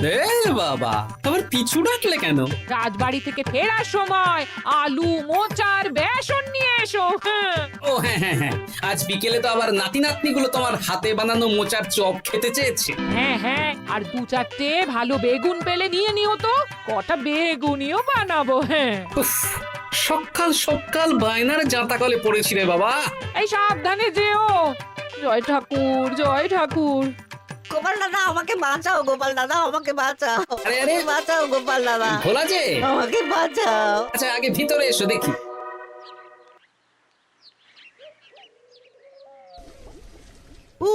এ বাবা, আবার পিছু ডাকলে কেন? রাজবাড়ি থেকে ফেরার সময় আলু মোচার বেসন নিয়ে এসো। হ্যাঁ। ও হ্যাঁ হ্যাঁ হ্যাঁ, আজ বিকেলে তো আবার নাতি নাতনিগুলো তোমার হাতে বানানো মোচার চপ খেতে চেয়েছে। হ্যাঁ হ্যাঁ, আর দু চারটে ভালো বেগুন পেলে নিয়ে নিও তো, কটা বেগুনিও বানাবো। হ্যাঁ, উফ, সকাল সকাল বায়নার জাঁতাকলে পড়েছি রে বাবা। এই সাবধানে যেও। জয় ঠাকুর, জয় ঠাকুর। গোপাল দাদা আমাকে বাঁচাও, গোপাল দাদা আমাকে বাঁচাও, আরে, আরে। বাঁচাও গোপাল দাদা, ভোলা যে, আমাকে বাঁচাও। আচ্ছা আগে ভিতরে এসো দেখি। ও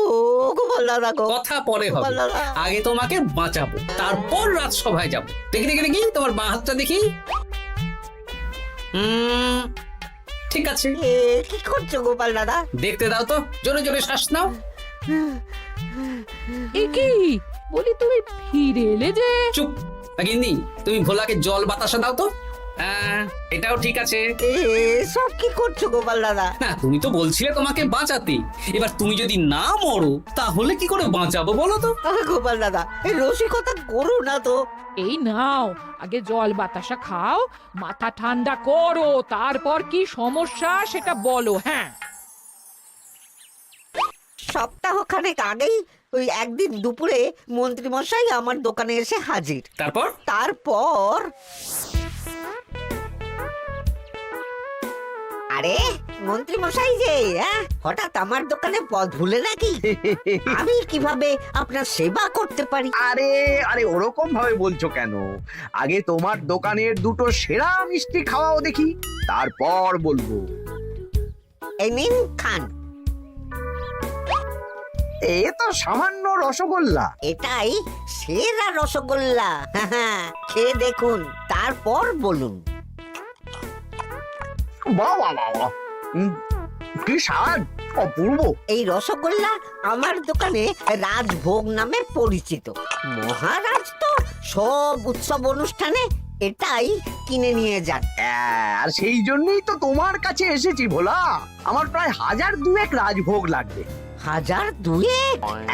গোপাল দাদা গো, কথা পরে হবে, গোপাল দাদা। আগে তোমাকে বাঁচাবো, তারপর রাজসভায় যাবো। দেখি দেখি দেখি তোমার বাঁ হাতটা দেখি। ঠিক আছে, এ কি করছো গোপাল দাদা? দেখতে দাও তো, জোরে জোরে শ্বাস নাও। এ কি বলি, তুমি ফিরে এলে যে? চুপ গিন্নি, তুমি ভোলাকে জল বাতাসা দাও তো। এটাও ঠিক আছে। এ সব কি করছো গোপাল দাদা? না, তুমি তো বলছিলে তোমাকে বাঁচাতে, এবার তুমি যদি না মরো তাহলে কি করে বাঁচাবো বলো তো? গোপাল দাদা এই রসিকতা করো না তো। এই নাও, আগে জল বাতাসা খাও, মাথা ঠান্ডা করো, তারপর কি সমস্যা সেটা বলো। হ্যাঁ, সপ্তাহখানেক আগেই ওই একদিন দুপুরে মন্ত্রী মশাই আমার দোকানে এসে হাজির। তারপর তারপর আরে মন্ত্রী মশাই যে হঠাৎ আমার দোকানে পদ ভুলে নাকি? আমি কিভাবে আপনার সেবা করতে পারি? আরে আরে ওরকম ভাবে বলছো কেন? আগে তোমার দোকানের দুটো সেরা মিষ্টি খাওয়াও দেখি, তারপর বলবো। এই নিন খান। এ তো সামান্য রসগোল্লা। এটাই সেরা রসগোল্লা। খেয়ে দেখুন, তারপর বলুন। বাহ বাহ বাহ বাহ। কি স্বাদ, অপূর্ব। এই রসগোল্লা আমার দোকানে রাজভোগ নামে পরিচিত। মহারাজ তো সব উৎসব অনুষ্ঠানে এটাই কিনে নিয়ে যান। আর সেই জন্যই তো তোমার কাছে এসেছি ভোলা। আমার প্রায় 1002 রাজভোগ লাগবে। 1002?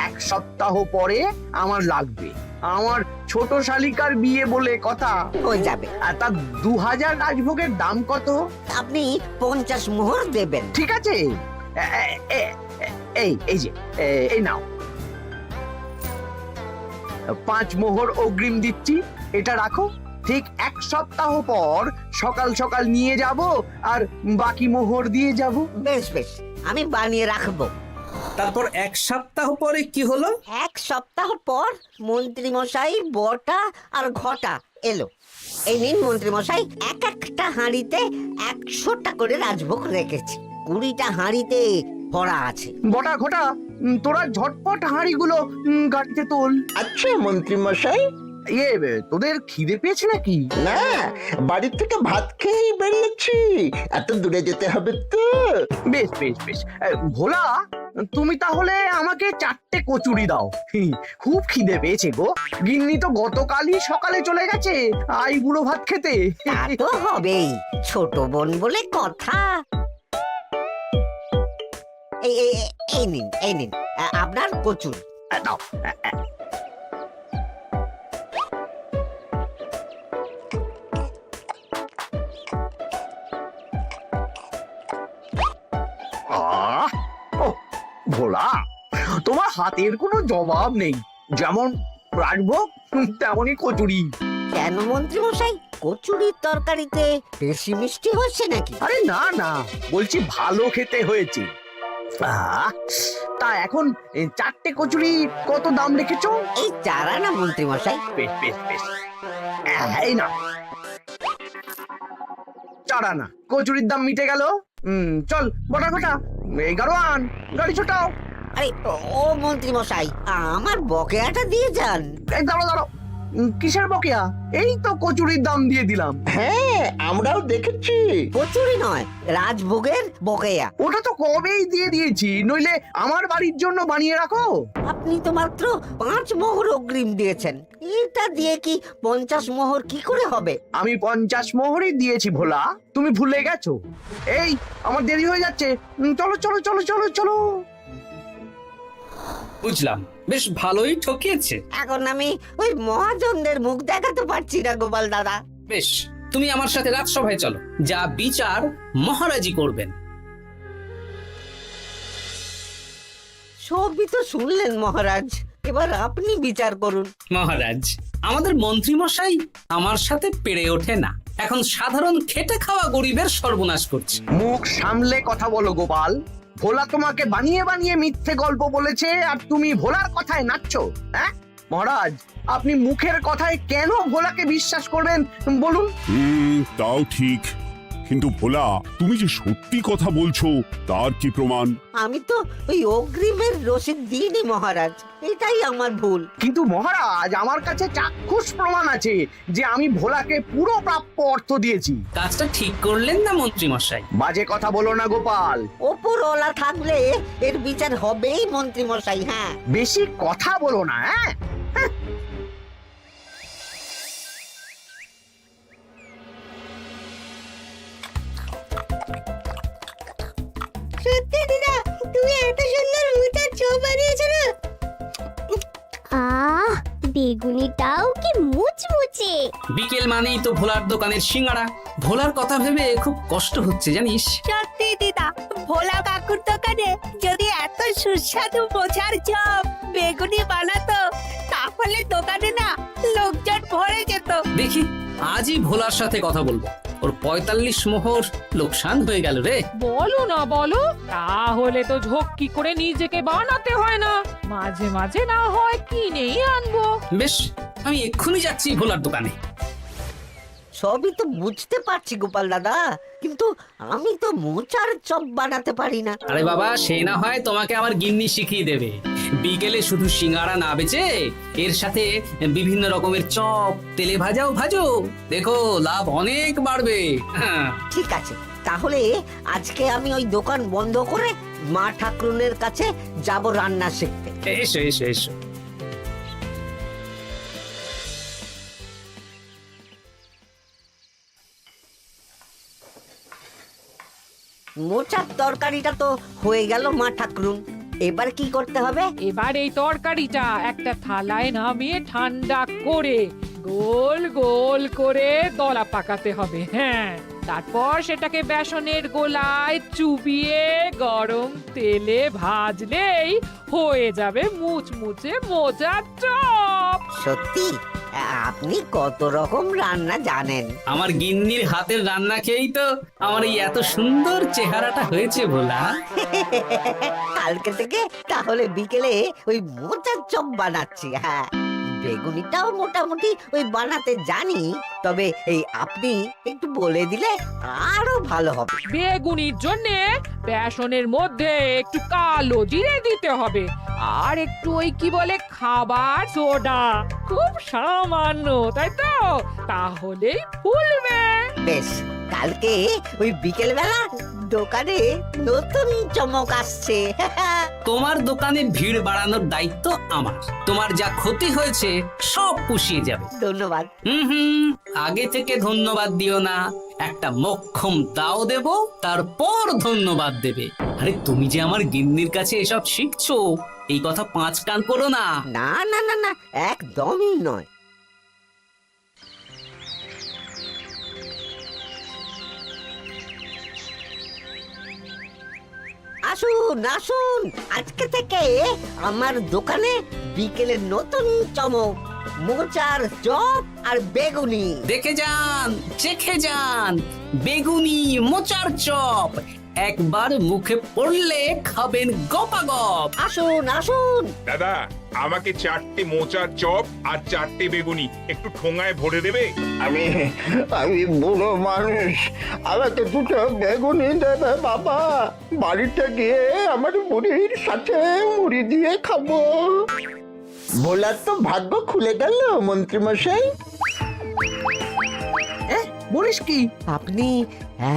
এক সপ্তাহ পরে আমার লাগবে। আমার ছোট শালিকার বিয়ে বলে কথা। হয়ে যাবে। আর তা 2000 রাজভোগের দাম কত? আপনি 50 মোহর দেবেন। ঠিক আছে, এই যে এই নাও, 5 মোহর অগ্রিম দিচ্ছি, এটা রাখো। ঠিক এক সপ্তাহ পর সকাল সকাল নিয়ে যাব আর বাকি মোহর দিয়ে যাব। বেশ বেশ, আমি বানিয়ে রাখবো। তারপর এক সপ্তাহ পরে কি হলো? এক সপ্তাহ পর মন্ত্রী মশাই বটা আর ঘটা এলো। এই নিন মন্ত্রী মশাই, এক একটা হাঁড়িতে 100টা করে রাজভোগ রেখেছি। 20টা হাঁড়িতে ভরা আছে। বটা ঘটা, তোরা ঝটপট হাঁড়িগুলো গাড়িতে তোল। আচ্ছা মন্ত্রী মশাই। তোদের খিদে পেয়েছে নাকি? না, বাড়ি থেকে ভাত খেয়েই বেরিয়েছি, এত দূরে যেতে হবে তো। বেশ বেশ বেশ, ভোলা তুমি তাহলে আমাকে 4টে কচুরি দাও। খুব খিদে পেয়েছে গো। গিন্নি তো গতকালই সকালে চলে গেছে বুড়ো ভাত খেতে। তা তো হবেই, ছোট বোন বলে কথা। এই নিন এই নিন আপনার কচুরি। দাও। ভোলা, তোমার হাতের কোনো জবাব নেই। যেমন রাজভোগ তেমনই কচুরি। কেন মন্ত্রী মশাই, কচুরির তরকারিতে বেশি মিষ্টি হচ্ছে নাকি? আরে না না, বলছি ভালো খেতে হয়েছে। তা এখন 4টে কচুরি কত দাম রেখেছো? এই 4 আনা মন্ত্রী মশাই। বেশ বেশ বেশ, এই না 4 আনা। কচুরির দাম মিটে গেল। চল বটা ঘটা, 11 আন, গাড়ি ছোটাও। আরে ও মন্ত্রী মশাই, আমার বকেয়াটা দিয়ে যান। দাঁড়াও দাঁড়াও, কিসের বকেয়া? এই তো কচুরির দাম দিয়ে দিলাম। হ্যাঁ, আমরাও দেখেছি। কচুরি নয়, রাজভোগের বকেয়া। ওটা তো কবেই দিয়ে দিয়েছি, নইলে আমার বাড়ির জন্য বানিয়ে রাখো। আপনি তো মাত্র 5 মোহর অগ্রিম দিয়েছেন, এটা দিয়ে কি 50 মোহর কি করে হবে? আমি 50 মোহরই দিয়েছি ভোলা, তুমি ভুলে গেছো। এই আমার দেরি হয়ে যাচ্ছে, চলো চলো চলো চলো চলো। বুঝলাম, বেশ ভালোই ঠকিয়েছে। এখন আমি ওই মহাজনদের মুখ দেখাতে পারছি না গোপাল দাদা। বেশ, তুমি আমার সাথে রাজসভায় চলো, যা বিচার মহারাজই করবেন। সবই তো শুনলেন মহারাজ, এবার আপনি বিচার করুন। মহারাজ, আমাদের মন্ত্রী মশাই আমার সাথে পেরে ওঠে না, এখন সাধারণ খেটে খাওয়া গরিবের সর্বনাশ করছে। মুখ সামলে কথা বলো গোপাল। ভোলা তোমাকে বানিয়ে বানিয়ে মিথ্যে গল্প বলেছে আর তুমি ভোলার কথায় নাচছো। হ্যাঁ মহারাজ, আপনি মুখের কথায় কেন ভোলাকে বিশ্বাস করবেন বলুন? তাও ঠিক, কিন্তু ভোলা তুমি যে সত্যি কথা বলছো তার কি প্রমাণ? আমি তো ওই অগ্রিমের রসিদ দিইনি মহারাজ, এটাই আমার ভুল। কিন্তু মহারাজ, আমার কাছে চাক্ষুষ প্রমাণ আছে যে আমি ভোলাকে পুরো প্রাপ্য অর্থ দিয়েছি। কাজটা ঠিক করলেন না মন্ত্রী মশাই? বাজে কথা বলো না গোপাল। ওপরওয়ালা থাকলে এর বিচার হবেই মন্ত্রী মশাই। হ্যাঁ, বেশি কথা বলো না। হ্যাঁ সত্যি দিদা, তুমি এত সুন্দর মুচার চপ বানিয়েছো না? আহ, বেগুনিটাও কি মুচমুচে। বিকেল মানেই তো ভোলার দোকানের সিঙ্গাড়া। ভোলার কথা ভেবে খুব কষ্ট হচ্ছে জানিস। সত্যি দিদা, ভোলা কাকুর দোকানে যদি এত সুস্বাদু মোচার চপ বেগুনি বানাতো তাহলে দোকানে না লোকজন ভরে যেত। দেখি আজই ভোলার সাথে কথা বলবো। ওর 45 মোহর লোকসান হয়ে গেল রে। বলো না বলো, তাহলে তো ঝক্কি করে নিজেকে বানাতে হয় না, মাঝে মাঝে না হয় কিনেই আনবো। বেশ, আমি এক্ষুনি যাচ্ছি ভোলার দোকানে। সবই তো বুঝতে পারছি গোপাল দাদা, কিন্তু আমি তো মোচার চপ বানাতে পারি না। আরে বাবা, সে না হয় তোমাকে আমার গিন্নি শিখিয়ে দেবে। বিকেলে শুধু সিঙ্গাড়া না বেচে এর সাথে বিভিন্ন রকমের চপ, তেলে ভাজাও ভাজো, দেখো লাভ অনেক বাড়বে। হ্যাঁ, ঠিক আছে, তাহলে আজকে আমি ওই দোকান বন্ধ করে মা ঠাকুরনের কাছে যাব রান্না শিখতে। এসো এসো এসো। মোচার তরকারিটা তো হয়ে গেল মা ঠাকুরুন, এবার কি করতে হবে? এবার এই তরকারিটা একটা থালায় নামিয়ে ঠান্ডা করে গোল গোল করে দলা পাকাতে হবে। হ্যাঁ, তারপর সেটাকে বেসনের গোলায় চুবিয়ে গরম তেলে ভাজলেই হয়ে যাবে মুচমুচে মোচার চপ। সত্যি আপনি কত রকম রান্না জানেন। আমার গিন্নির হাতের রান্না খেয়েই তো আমার এই এত সুন্দর চেহারাটা হয়েছে ভোলা। কালকে থেকে তাহলে বিকেলে ওই মোচার চপ বানাচ্ছি। হ্যাঁ, বেগুনিটাও মোটামুটি ওই বানাতে জানি, তবে এই আপনি একটু বলে দিলে আরো ভালো হবে। বেগুনির জন্য বেসনের মধ্যে একটু কালো জিরে দিতে হবে, আর একটু ওই কি বলে খাবার সোডা, খুব সামান্য, তাই তো? তাহলেই ফুলবে। বেশ, কালকে ওই বিকেল বেলা দোকানে নতুন চমক আসছে। তোমার দোকানে ভিড় বাড়ানোর দায়িত্ব আমার। তোমার যা ক্ষতি হয়েছে সব পুষিয়ে যাবে। ধন্যবাদ। হুম, আগে থেকে ধন্যবাদ দিও না, একটা মোক্ষম দাও দেব, তারপর ধন্যবাদ দেবে। আরে তুমি যে আমার গিন্নির কাছে এসব শিখছো, এই কথা 5 কান করো না। না না না না, একদমই নয়। আসুন আসুন, আজকে থেকে আমার দোকানে বিকেলের নতুন চমক, মোচার চপ আর বেগুনি। দেখে যান, চেখে যান, বেগুনি মোচার চপ একবার মুখে পড়লে খাবেন গপাগপ। আসুন আসুন। দাদা, আমাকে 4টে মোচার চপ আর 4টে বেগুনি একটু ঠোঙায় ভরে দেবে? আমি আমি বুড়ো মানুষ, আমাকে দুটো বেগুনি দেবে বাবা। বাড়িতে গিয়ে আমার মুড়ির সাথে মুড়ি দিয়ে খাবো। ভোলার তো ভাগ্য খুলে গেল মন্ত্রী মশাই। বলিস কি? আপনি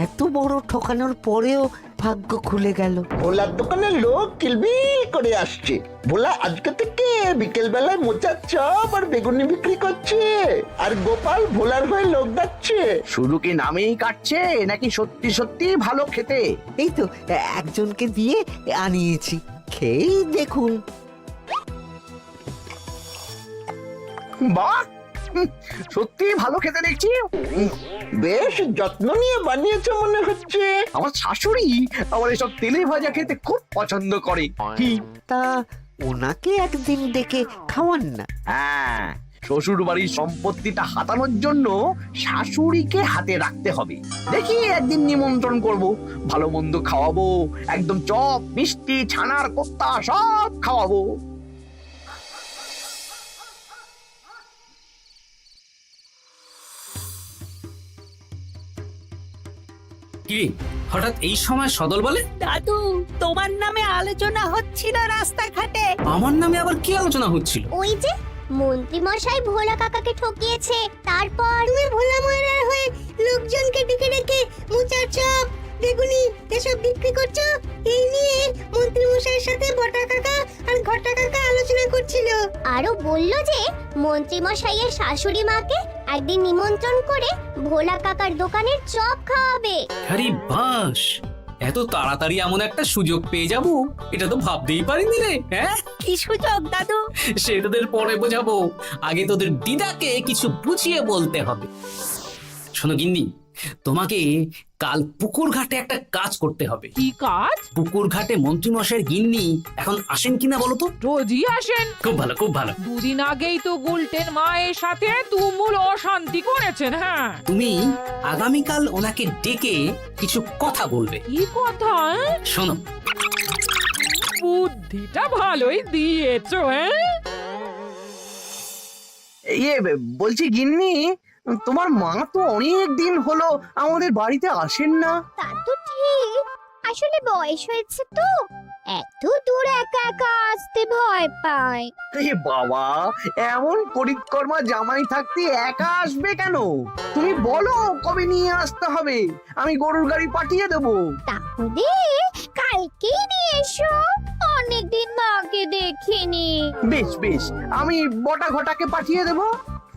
এত বড় ঠকানোর পরেও ভাগ্য খুলে গেল। ভোলার দোকানে লোক কিলবিল করে আসছে। ভোলা আজকে থেকে বিকেল বেলায় মোচার চপ আর বেগুনি বিক্রি করছে, আর গোপাল ভোলার হয়ে লোক ডাকছে। শুধু কি নামেই কাটছে নাকি সত্যি সত্যি ভালো খেতে? এই তো একজনকে দিয়ে আনিয়েছি, খেয়েই দেখুন। বাহ, সত্যি ভালো খেতে দেখছি। বেশ যত্ন নিয়ে বানিয়েছে মনে হচ্ছে। আমার শাশুড়ি আমার এসব তেলে ভাজা খেতে খুব পছন্দ করে। কি? তা ওনাকে একদিন ডেকে খাওয়ান না। হ্যাঁ, শ্বশুর বাড়ির সম্পত্তিটা হাতানোর জন্য শাশুড়িকে হাতে রাখতে হবে। দেখি একদিন নিমন্ত্রণ করব, ভালো মন্দ খাওয়াবো, একদম চপ মিষ্টি ছানার কোপ্তা সব খাওয়াবো। কি হঠাৎ এই সময় সদল বলে? দাদু, তোমার নামে আলোচনা হচ্ছিল রাস্তাঘাটে। আমার নামে আবার কি আলোচনা হচ্ছিল? ওই যে মন্ত্রী মশাই ভোলা কাকাকে ঠকিয়েছে, তারপর তুমি ভোলা ময়রার হয়ে লোকজনকে ডেকে ডেকে মোচার চপ বেগুনি এসব বিক্রি করছো, এই নিয়ে মন্ত্রী মশাইয়ের সাথে বটা কাকা আর ঘটা কাকা আলোচনা করছিল। আরো বলল যে মন্ত্রী মশাইয়ের শাশুড়ি মাকে একদিন নিমন্ত্রণ করে ভোলা কাকার দোকানের চপ খাওয়াবে। আরে বাস, এত তাড়াতাড়ি এমন একটা সুযোগ পেয়ে যাব এটা তো ভাবতেই পারিনি রে। হ্যাঁ, কি সুযোগ দাদু? সে তোদের পরে বোঝাবো, আগে তোদের দিদাকে কিছু বুঝিয়ে বলতে হবে। শোনো গিন্নি, তোমাকে কাল পুকুর ঘাটে একটা কাজ করতে হবে। কি কাজ? পুকুর ঘাটে মন্ত্রী মশাইয়ের গিন্নি এখন আসেন কিনা বলো তো? রোজই আসেন। খুব ভালো, খুব ভালো। দুদিন আগেই তো গুলটেন মায়ের সাথে তুমুল অশান্তি করেছেন। হ্যাঁ, তুমি আগামীকাল ওনাকে ডেকে কিছু কথা বলবে। কি কথা? শোনো, বুদ্ধিটা ভালোই দিয়েছো। হ্যাঁ, ইয়ে বলছি গিন্নি, তোমার মা তো অনেক দিন হলো আমাদের বাড়িতে আসেন না। তা তো ঠিক, আসলে বয়স হয়েছে তো, এত দূর একা একা আসতে ভয় পায়। এ বাবা, এমন করিতকর্মা জামাই থাকতে একা আসবে কেন? তুমি বলো কবে নিয়ে আসতে হবে, আমি গরুর গাড়ি পাঠিয়ে দেবো। তাহলে কালকেই নিয়ে এসো, অনেকদিন মাকে দেখিনি। বেশ বেশ, আমি বটা ঘটাকে পাঠিয়ে দেবো।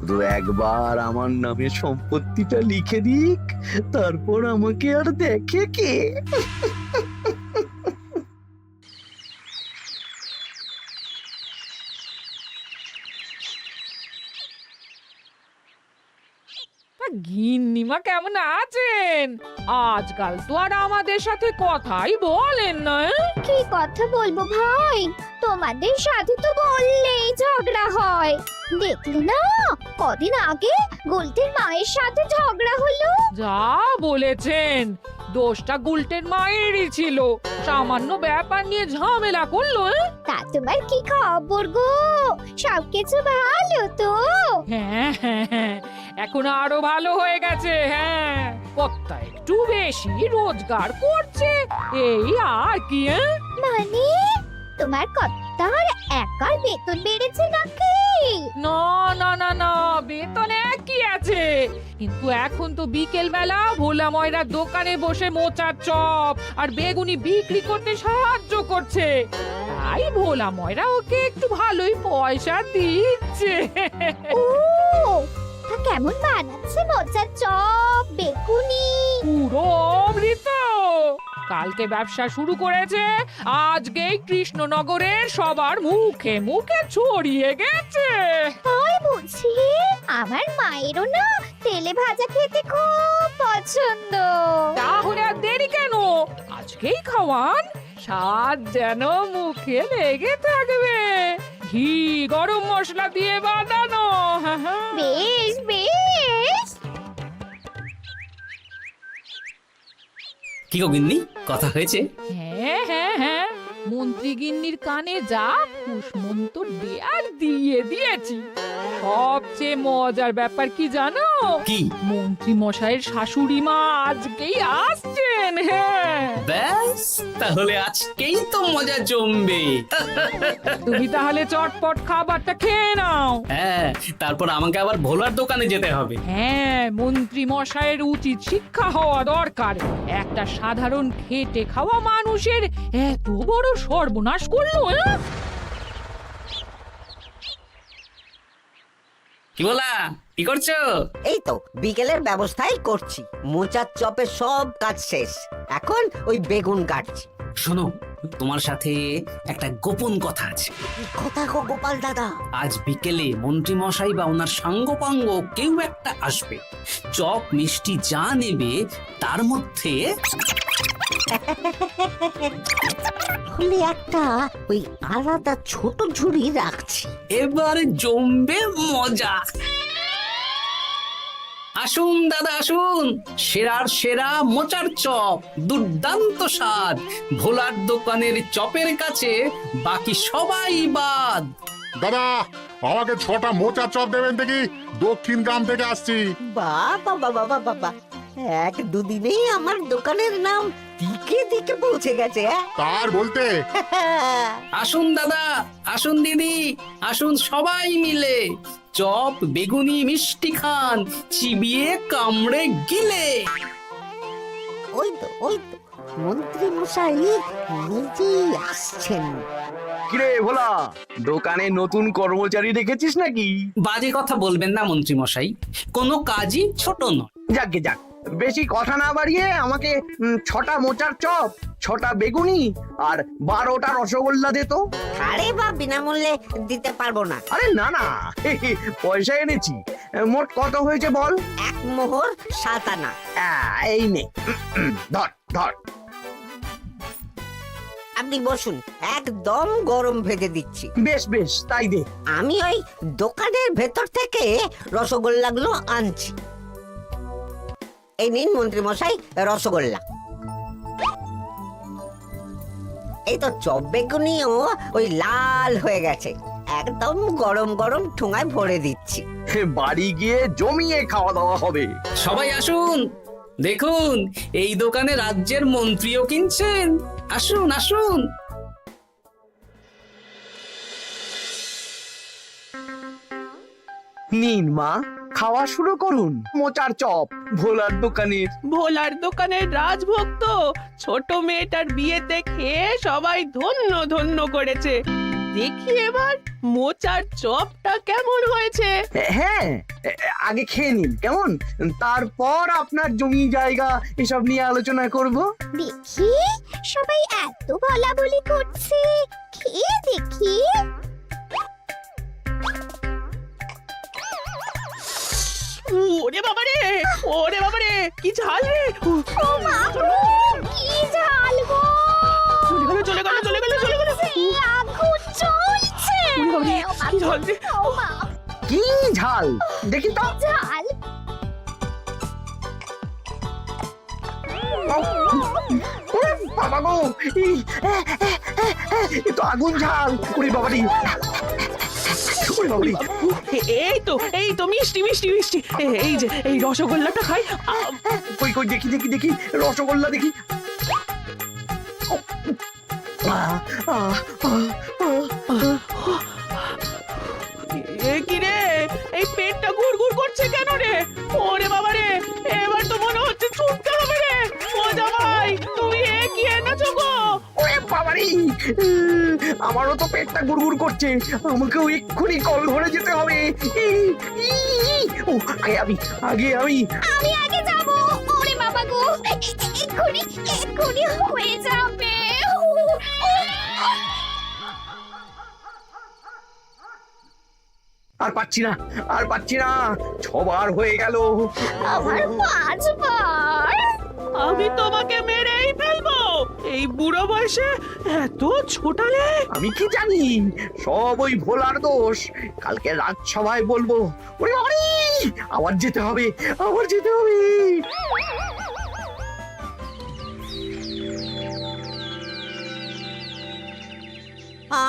শুধু একবার আমার নামে সম্পত্তিটা লিখে দিক, তারপর আমাকে আর দেখে কে। গিন্নিমা কেমন আছেন? আজকাল তো আর আমাদের সাথে কথাই বলেন না। কি কথা বলবো ভাই, তোমাদের সাথে তো বললেই ঝগড়া হয়। দেখলে না, কদিন আগে গোলটের মায়ের সাথে ঝগড়া হলো। যা বলেছেন, দোষটা গুলটেন মায়েরই ছিল, সামান্য ব্যাপার নিয়ে ঝামেলা করলো। তা তোমার কি খবর গো, সবকিছু ভালো তো? হ্যাঁ হ্যাঁ হ্যাঁ, এখন আরো ভালো হয়ে গেছে। হ্যাঁ, কর্তা একটু বেশি রোজগার করছে, এই আর কি। মানে তোমার কর্তার একার বেতন বেড়েছে নাকি? না না না না, বেতনে কি আছে, কিন্তু এখন তো বিকেল বেলা ভোলা ময়রার দোকানে বসে মোচার চপ আর বেগুনি বিক্রি করতে সাহায্য করছে, তাই ভোলা ময়রা ওকে একটু ভালোই পয়সা দিচ্ছে। ও, তা কেমন বানাচ্ছে মোচার চপ বেগুনি? পুরো অমৃত। কালকে ব্যবসা শুরু করেছে, আজকেই কৃষ্ণনগরের সবার মুখে মুখে ছড়িয়ে গেছে। তাই বুঝি? আমার মায়েরও না তেলে ভাজা খেতে খুব পছন্দ। তাহলে আর দেরি কেন, আজকেই খাওয়ান, স্বাদ যেন মুখে লেগে থাকবে। ঘি গরম মশলা দিয়ে বানানো। বেশ বেশ। কি গো গিন্নি, কথা হয়েছে? হ্যাঁ হ্যাঁ হ্যাঁ, মন্ত্রী গিন্নির কানে যা কুসমন্ত দেয়ার দিয়ে দিয়েছি। সবচেয়ে মজার ব্যাপার কি জানো? কি? মন্ত্রী মশাইয়ের শাশুড়ি মা আজকেই আসছেন। হ্যাঁ, ব্যাস, তাহলে আজকেই তো মজা জমবে। তুমি তাহলে চটপট খাবারটা খেয়ে নাও। হ্যাঁ, তারপর আমাকে আবার ভোলার দোকানে যেতে হবে। হ্যাঁ, মন্ত্রী মশাইয়ের উচিত শিক্ষা হওয়া দরকার। একটা সাধারণ খেটে খাওয়া মানুষের এত বড় সর্বনাশ করলো। কি বলা, কি করছো? এই তো বিকেলের ব্যবস্থাই করছি, মোচার চপের সব কাজ শেষ, এখন ওই বেগুন কাটছি। শোনো, তোমার সাথে একটা গোপন কথা আছে। কি কথা গো গোপাল দাদা? আজ বিকেলে মন্ত্রী মশাই বা ওনার সাঙ্গপাঙ্গ কেউ একটা আসবে, চপ মিষ্টি যা নেবে তার মধ্যে হলে একটা ওই আলাদা ছোট ঝুড়ি রাখছি। এবার জমবে মজা। আসুন দাদা আসুন, সেরার সেরা মোচার চপ, দুর্দান্ত স্বাদ। ভোলার দোকানের চপের কাছে বাকি সবাই বাদ। দাদা আমাকে 6টা মোচা চপ দেবেন দেখি, দক্ষিণ গ্রাম থেকে আসছি। বাবা বাবা বাবা বাবা, এক দুদিনেই আমার দোকানের নাম দিকে দিকে পৌঁছে গেছে। তার বলতে আসুন দাদা আসুন দিদি, আসুন সবাই মিলে চপ বেগুনি মিষ্টি খান, চিবিয়ে কামড়ে গিলে। ওই তো মন্ত্রী মশাই নিজেই আসছেন। কিরে ভোলা, দোকানে নতুন কর্মচারী রেখেছিস নাকি? বাজে কথা বলবেন না মন্ত্রী মশাই, কোনো কাজই ছোট নয়। যাক যাক, বেশি কথা না বাড়িয়ে আমাকে 6টা মোচার চপ, 6টা বেগুনি আর 12টা রসগোল্লা দে তো। আরে বা বিনামূল্যে দিতে পারবো না। আরে না না, পয়সা এনেছি। মোট কত হয়েছে বল? 1 মোহর 7 আনা। এই নে, ধর ধর। আপনি বসুন, একদম গরম ভেজে দিচ্ছি। বেশ বেশ, তাই দে। আমি ওই দোকানের ভেতর থেকে রসগোল্লাগুলো আনছি। এই নিন মন্ত্রী মশাই রসগোল্লা। এই তো চপ বেগুনিও ওই লাল হয়ে গেছে, একদম গরম গরম ঠোঙায় ভরে দিচ্ছি। বাড়ি গিয়ে জমিয়ে খাওয়া দাওয়া হবে। সবাই আসুন, দেখুন এই দোকানে রাজ্যের মন্ত্রীও কিনছেন। আসুন আসুন। নিন মা, খাওয়া শুরু করুন মোচার চপ ভোলার দোকানের। ভোলার দোকানের রাজভক্ত ছোট মেয়েটার বিয়েতে খেয়ে সবাই ধন্য ধন্য করেছে। দেখি এবার মোচার চপটা কেমন হয়েছে। হ্যাঁ, আগে খেয়ে নিন কেমন, তারপর আপনার জমি জায়গা এসব নিয়ে আলোচনা করব। দেখি সবাই এত বলাবলি করছে, খেয়ে দেখি। ওরে বাবারে, ওরে বাবারে, কি ঝাল রে! ও মা গো, কি ঝাল গো! চলে গেল চলে গেল চলে গেল চলে গেল! সেই আগুন জ্বলছে। ওরে বাবারে, কি ঝাল রে! ও মা, কি ঝাল দেখি তো। ঝাল! ওরে বাবা গো, এ তো আগুন ঝাল। ওরে বাবারি, ওরে বাবারি। এই তো মিষ্টি মিষ্টি মিষ্টি। এই যে এই রসগোল্লাটা খাই। কই কই দেখি দেখি দেখি, রসগোল্লা দেখি। কি রে, এই পেটটা গুড়গুড় করছে কেন রে? ওরে বাবা রে, এবার তো মনে হচ্ছে ছুটতে হবে রে। ও জামাই, তুমি কি এনেছো গো? ওরে বাবারি, আমারও তো পেটটা গুড়গুড় করছে, আমাকেও এক্ষুনি কল ধরে যেতে হবে। ও আগে আমি আমি আগে যাব। ওরে বাবা গো, এক্ষুনি হয়ে যাবে। আর পাচ্ছি না 6 বার হয়ে গেল। আমার 5 বার। আমি তোমাকে মেরেই ফেলবো। এই বুড়ো বয়সে এত ছোটালে। আমি কি জানি, সব ওই ভোলার দোষ। কালকে রাজসভায় বলবো। ওরে বাবারি, আবার যেতে হবে।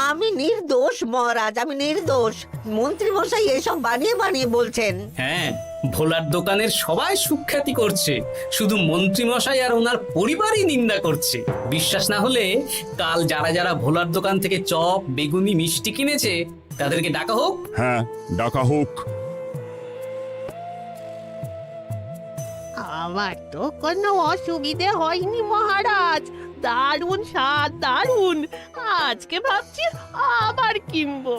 আমি নির্দোষ মহারাজ, আমি নির্দোষ। মন্ত্রী মশাই এসব বানিয়ে বানিয়ে বলছেন। হ্যাঁ, ভোলার দোকানের সবাই সুখ্যাতি করছে, শুধু মন্ত্রী মশাই আর ওনার পরিবারই নিন্দা করছে। বিশ্বাস না হলে কাল যারা যারা ভোলার দোকান থেকে চপ বেগুনি মিষ্টি কিনেছে তাদেরকে ডাকা হোক। হ্যাঁ, ডাকা হোক। আমার তো কোনো অসুবিধে হয়নি মহারাজ। দারুণ স্বাদ, দারুণ। আজকে ভাবছি আবার কিনবো।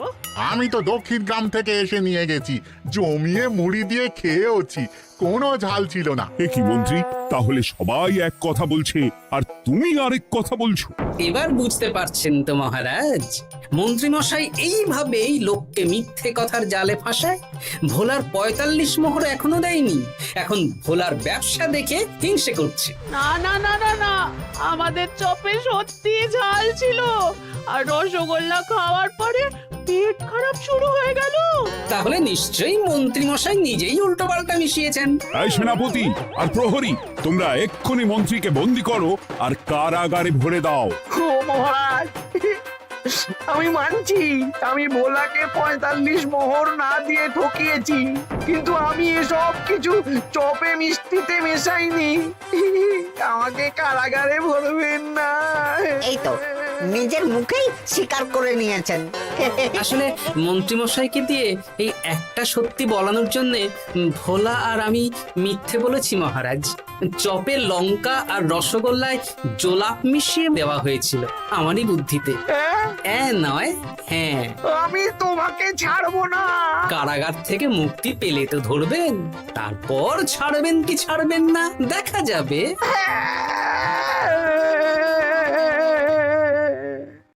আমি তো দক্ষিণ গ্রাম থেকে এসে নিয়ে গেছি, জমিয়ে মুড়ি দিয়ে খেয়েওছি, কোনো ঝাল ছিল না। এ কি মন্ত্রী, তাহলে সবাই এক কথা বলছে আর তুমি আরেক কথা বলছো? এবার বুঝতে পারছেন তো মহারাজ, মন্ত্রী মশাই এইভাবেই লোককে মিথ্যে কথার জালে ফাঁসায়। ভোলার ৪৫ মোহর এখনো দেয়নি, এখন ভোলার ব্যবসা দেখে হিংসে করছে। না না না না না, আমাদের চপে সত্যি ঝাল ছিল, আর রসগোল্লা খাওয়ার পরে পেট খারাপ শুরু হয়ে গেল। তাহলে নিশ্চয়ই মন্ত্রী মশাই নিজেই উল্টো পাল্টা মিশিয়েছেন। এই সেনাপতি আর প্রহরী, তোমরা এক্ষুনি মন্ত্রীকে বন্দি করো আর কারাগারে ভরে দাও। ও মহারাজ, আমি মানছি আমি ভোলাকে ৪৫ মোহর না দিয়ে ঠকিয়েছি, কিন্তু আমি এসব কিছু চপে মিষ্টিতে মেশাইনি। আমাকে কারাগারে ভরবেন না। এই তো নিজের মুখেই স্বীকার করে নিয়েছেন। আসলে মন্ত্রী মশাইকে দিয়ে এই একটা সত্যি বলানোর জন্য ভোলা আর আমি মিথ্যে বলেছি মহারাজ। চপে লঙ্কা আর রসগোল্লায় জোলাপ মিশিয়ে দেওয়া হয়েছিল আমারই বুদ্ধিতে। নয়, হ্যাঁ। আমি তোমাকে ছাড়বো না। কারাগার থেকে মুক্তি পেলে তো ধরবেন, তারপর ছাড়বেন কি ছাড়বেন না দেখা যাবে।